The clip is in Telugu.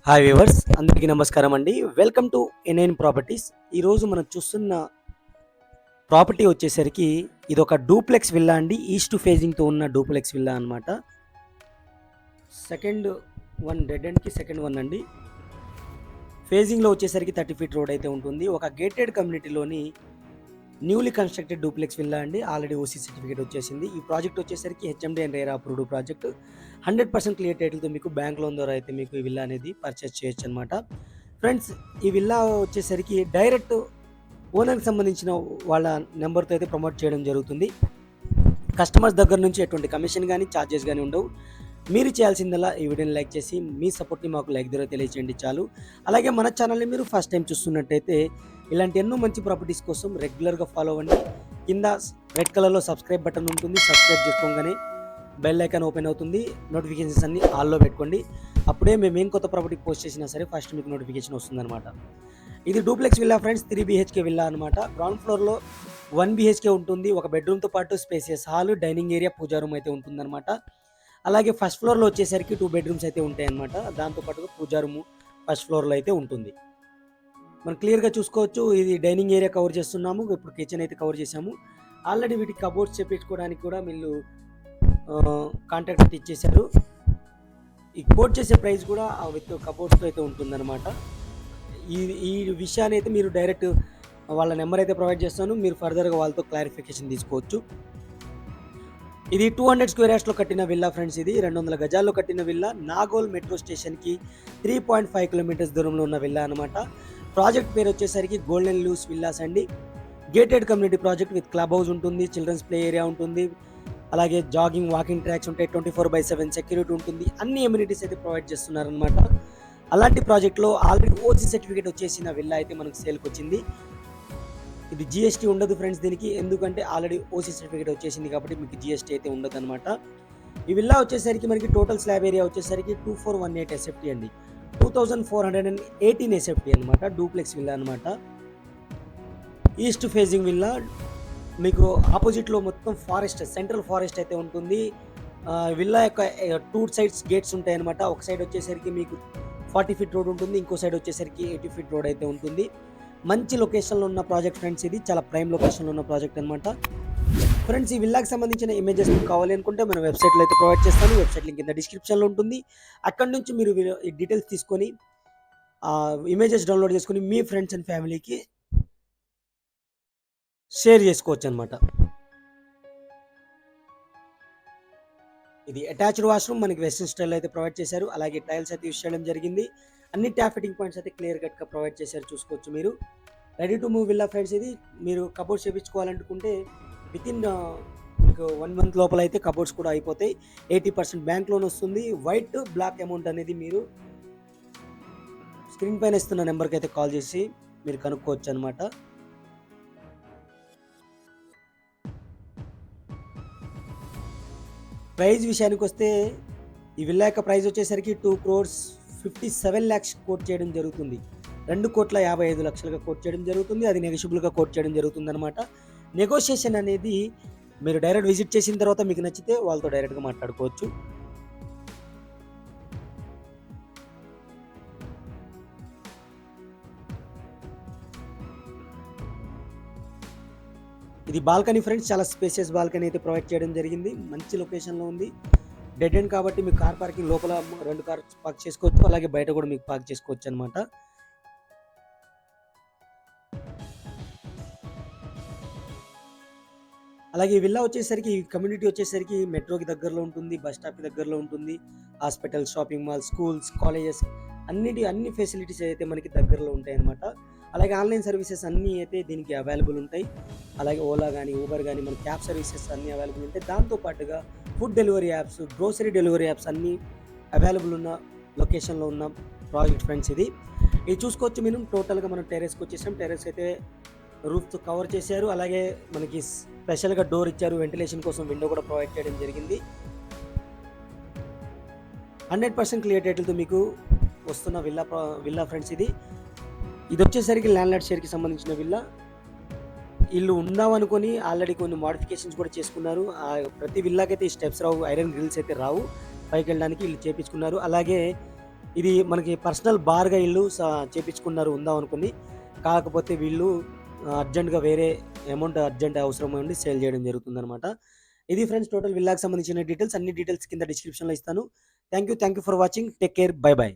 హాయ్ వ్యూవర్స్, అందరికీ నమస్కారం అండి. Welcome to NIN properties. ఈరోజు మనం చూస్తున్న ప్రాపర్టీ వచ్చేసరికి ఇదొక డూప్లెక్స్ విల్లా అండి. ఈస్ట్ ఫేజింగ్తో ఉన్న డూప్లెక్స్ విల్లా అనమాట. సెకండ్ వన్ డెడ్ ఎండ్కి సెకండ్ వన్ అండి. ఫేజింగ్లో వచ్చేసరికి 30 ఫీట్ రోడ్ అయితే ఉంటుంది. ఒక గేటెడ్ కమ్యూనిటీలోని న్యూలీ కన్స్ట్రక్టెడ్ డూప్లెక్స్ విల్లా అండి. ఆల్రెడీ ఓసీ సర్టిఫికేట్ వచ్చేసింది. ఈ ప్రాజెక్ట్ వచ్చేసరికి HMD and RERA approved project. 100% clear టైటిల్తో మీకు బ్యాంక్ లోన్ ద్వారా అయితే మీకు ఈ విల్లా అనేది పర్చేస్ చేయొచ్చు అనమాట. ఫ్రెండ్స్, ఈ విల్లా వచ్చేసరికి డైరెక్ట్ ఓనర్కి సంబంధించిన వాళ్ళ నెంబర్తో అయితే ప్రమోట్ చేయడం జరుగుతుంది. కస్టమర్స్ దగ్గర నుంచి ఎటువంటి కమిషన్ కానీ ఛార్జెస్ కానీ ఉండవు. మీరు చేయాల్సిందల్లా ఈ వీడియోని లైక్ చేసి మీ సపోర్ట్ని మాకు లైక్ ద్వారా తెలియజేయండి చాలు. అలాగే మన ఛానల్ని మీరు ఫస్ట్ టైం చూస్తున్నట్టయితే ఇలాంటి ఎన్నో మంచి ప్రాపర్టీస్ కోసం రెగ్యులర్గా ఫాలో అవ్వండి. కింద రెడ్ కలర్లో సబ్స్క్రైబ్ బటన్ ఉంటుంది. సబ్స్క్రైబ్ చేసుకోగానే బెల్ ఐకాన్ ఓపెన్ అవుతుంది. నోటిఫికేషన్స్ అన్ని ఆల్లో పెట్టుకోండి. అప్పుడే మేము ఏం కొత్త ప్రాపర్టీ పోస్ట్ చేసినా సరే ఫస్ట్ మీకు నోటిఫికేషన్ వస్తుందన్నమాట. ఇది duplex villa friends, 3 BHK villa అనమాట. గ్రౌండ్ ఫ్లోర్లో 1 BHK ఉంటుంది. ఒక బెడ్రూమ్తో పాటు స్పేసియస్ హాల్, డైనింగ్ ఏరియా, పూజా రూమ్ అయితే ఉంటుందన్నమాట. అలాగే ఫస్ట్ ఫ్లోర్లో వచ్చేసరికి 2 బెడ్రూమ్స్ అయితే ఉంటాయి అనమాట. దాంతోపాటుగా పూజా రూమ్ ఫస్ట్ ఫ్లోర్లో అయితే ఉంటుంది. మనం క్లియర్గా చూసుకోవచ్చు. ఇది డైనింగ్ ఏరియా కవర్ చేస్తున్నాము. ఇప్పుడు కిచెన్ అయితే కవర్ చేసాము. ఆల్రెడీ వీటికి కబోర్డ్స్ చేపించుకోవడానికి కూడా వీళ్ళు కాంట్రాక్ట్ అయితే ఇచ్చేశారు. ఈ కోట్ చేసే ప్రైస్ కూడా విత్ కబోర్డ్స్తో అయితే ఉంటుందన్నమాట. ఈ ఈ విషయాన్ని అయితే మీరు డైరెక్ట్ వాళ్ళ నెంబర్ అయితే ప్రొవైడ్ చేస్తాను. మీరు ఫర్దర్గా వాళ్ళతో క్లారిఫికేషన్ తీసుకోవచ్చు. ఇది 200 స్క్వేర్ యార్డ్స్లో కట్టిన విల్లా ఫ్రెండ్స్. ఇది 200 గజాల్లో కట్టిన విల్లా. నాగోల్ మెట్రో స్టేషన్కి 3.5 కిలోమీటర్స్ దూరంలో ఉన్న విల్లా అనమాట. ప్రాజెక్ట్ పేరు వచ్చేసరికి గోల్డెన్ లూస్ విల్లాస్ అండి. Gated community project with club house ఉంటుంది, చిల్డ్రన్స్ ప్లే ఏరియా ఉంటుంది, అలాగే జాగింగ్ వాకింగ్ ట్రాక్స్ ఉంటాయి, 24/7 సెక్యూరిటీ ఉంటుంది. అన్ని ఎమ్యూనిటీస్ అయితే ప్రొవైడ్ చేస్తున్నారనమాట. అలాంటి ప్రాజెక్ట్లో ఆల్రెడీ ఓసీ సర్టిఫికేట్ వచ్చేసిన విల్లా అయితే మనకు సేల్కి వచ్చింది. ఇది జిఎస్టీ ఉండదు ఫ్రెండ్స్ దీనికి, ఎందుకంటే ఆల్రెడీ ఓసీ సర్టిఫికేట్ వచ్చేసింది కాబట్టి మీకు జిఎస్టీ అయితే ఉండదు అనమాట. ఈ విల్లా వచ్చేసరికి మనకి టోటల్ స్లాబ్ ఏరియా వచ్చేసరికి 2418 SFT అండి. 2418 SFT అనమాట. డూప్లెక్స్ విల్లా అనమాట. East facing villa. మీకు ఆపోజిట్లో మొత్తం ఫారెస్ట్, సెంట్రల్ ఫారెస్ట్ అయితే ఉంటుంది. విల్లా యొక్క 2 సైడ్స్ గేట్స్ ఉంటాయి అనమాట. ఒక సైడ్ వచ్చేసరికి మీకు 40 ఫీట్ రోడ్ ఉంటుంది, ఇంకో సైడ్ వచ్చేసరికి 80 ఫీట్ రోడ్ అయితే ఉంటుంది. మంచి లొకేషన్లో ఉన్న ప్రాజెక్ట్ ఫ్రెండ్స్. ఇది చాలా ప్రైమ్ లొకేషన్లో ఉన్న ప్రాజెక్ట్ అనమాట. ఫ్రెండ్స్, ఈ విల్లాకి సంబంధించిన ఇమేజెస్ మీకు కావాలి అనుకుంటే మన వెబ్సైట్లో అయితే ప్రొవైడ్ చేస్తాను. వెబ్సైట్ లింక్ కింద డిస్క్రిప్షన్లో ఉంటుంది. అక్కడ నుంచి మీరు ఈ డీటెయిల్స్ తీసుకొని ఇమేజెస్ డౌన్లోడ్ చేసుకొని మీ ఫ్రెండ్స్ అండ్ ఫ్యామిలీకి షేర్ చేసుకోవచ్చు అనమాట. ఇది అటాచ్డ్ వాష్రూమ్ మనకి వెస్టర్న్ స్టైల్ అయితే ప్రొవైడ్ చేశారు. అలాగే టైల్స్ అయితే యూస్ చేయడం జరిగింది. అన్ని ట్యాప్ ఫిట్టింగ్ పాయింట్స్ అయితే క్లియర్ కట్గా ప్రొవైడ్ చేశారు, చూసుకోవచ్చు మీరు. Ready to move villa friends. ఇది మీరు కబోర్డ్స్ చేయించుకోవాలనుకుంటే వితిన్ మీకు 1 మంత్ లోపల అయితే కబోర్డ్స్ కూడా అయిపోతాయి. 80% బ్యాంక్ లోన్ వస్తుంది. వైట్ బ్లాక్ అమౌంట్ అనేది మీరు స్క్రీన్ పైన ఇస్తున్న నెంబర్కి అయితే కాల్ చేసి మీరు కనుక్కోవచ్చు అనమాట. ప్రైజ్ విషయానికి వస్తే ఈ విల్లా యొక్క ప్రైస్ వచ్చేసరికి 2,57,00,000 కోట్ చేయడం జరుగుతుంది. 2,55,00,000గా కోట్ చేయడం జరుగుతుంది. అది నెగోషియబుల్గా కోట్ చేయడం జరుగుతుంది అనమాట. నెగోషియేషన్ అనేది మీరు డైరెక్ట్ విజిట్ చేసిన తర్వాత మీకు నచ్చితే వాళ్ళతో డైరెక్ట్గా మాట్లాడుకోవచ్చు. ఇది బాల్కనీ ఫ్రెండ్స్. చాలా స్పేసియస్ బాల్కనీ అయితే ప్రొవైడ్ చేయడం జరిగింది. మంచి లొకేషన్లో ఉంది. డెడ్ ఎండ్ కాబట్టి మీకు కార్ పార్కింగ్ లోపల 2 కార్స్ పార్క్ చేసుకోవచ్చు, అలాగే బయట కూడా మీకు పార్క్ చేసుకోవచ్చు అనమాట. అలాగే ఈ విల్లా వచ్చేసరికి, ఈ కమ్యూనిటీ వచ్చేసరికి మెట్రోకి దగ్గరలో ఉంటుంది, బస్ స్టాప్కి దగ్గరలో ఉంటుంది. Hospital, shopping mall, schools, colleges అన్ని ఫెసిలిటీస్ అయితే మనకి దగ్గరలో ఉంటాయి అనమాట. అలాగే ఆన్లైన్ సర్వీసెస్ అన్నీ అయితే దీనికి అవైలబుల్ ఉంటాయి. అలాగే ఓలా కానీ, ఊబర్ కానీ, మన క్యాబ్ సర్వీసెస్ అన్నీ అవైలబుల్ ఉంటాయి. దాంతోపాటుగా food delivery apps, grocery delivery apps అన్నీ అవైలబుల్ ఉన్న లొకేషన్లో ఉన్న ప్రాజెక్ట్ ఫ్రెండ్స్. ఇది చూసుకోవచ్చు. మేము టోటల్గా మనం టెర్రస్కి వచ్చేసాం. టెర్రస్ అయితే రూఫ్తో కవర్ చేశారు. అలాగే మనకి స్పెషల్గా డోర్ ఇచ్చారు, వెంటిలేషన్ కోసం విండో కూడా ప్రొవైడ్ చేయడం జరిగింది. 100% క్లియర్ టైటిల్తో మీకు వస్తున్న విల్లా ఫ్రెండ్స్. ఇది వచ్చేసరికి ల్యాండ్ లార్డ్ షేర్కి సంబంధించిన విల్లా. ఇల్లు ఉందామనుకొని ఆల్రెడీ కొన్ని మోడిఫికేషన్స్ కూడా చేసుకున్నారు. ప్రతి విల్లాకైతే ఈ స్టెప్స్ రావు, ఐరన్ గ్రిల్స్ అయితే రావు, పైకి వెళ్ళడానికి ఇల్లు చేపించుకున్నారు. అలాగే ఇది మనకి పర్సనల్ బార్‌గా ఇల్లు చేపించుకున్నారు ఉందాం అనుకుని. కాకపోతే వీళ్ళు అర్జెంట్‌గా వేరే అర్జెంట్ అవసరం ఉండి సేల్ చేయడం జరుగుతుందనమాట. ఇది ఫ్రెండ్స్ టోటల్ విల్లాకి సంబంధించిన డీటెయిల్స్. అన్ని డీటెయిల్స్ కింద డిస్క్రిప్షన్‌లో ఇస్తాను. Thank you for watching. Take care. By by.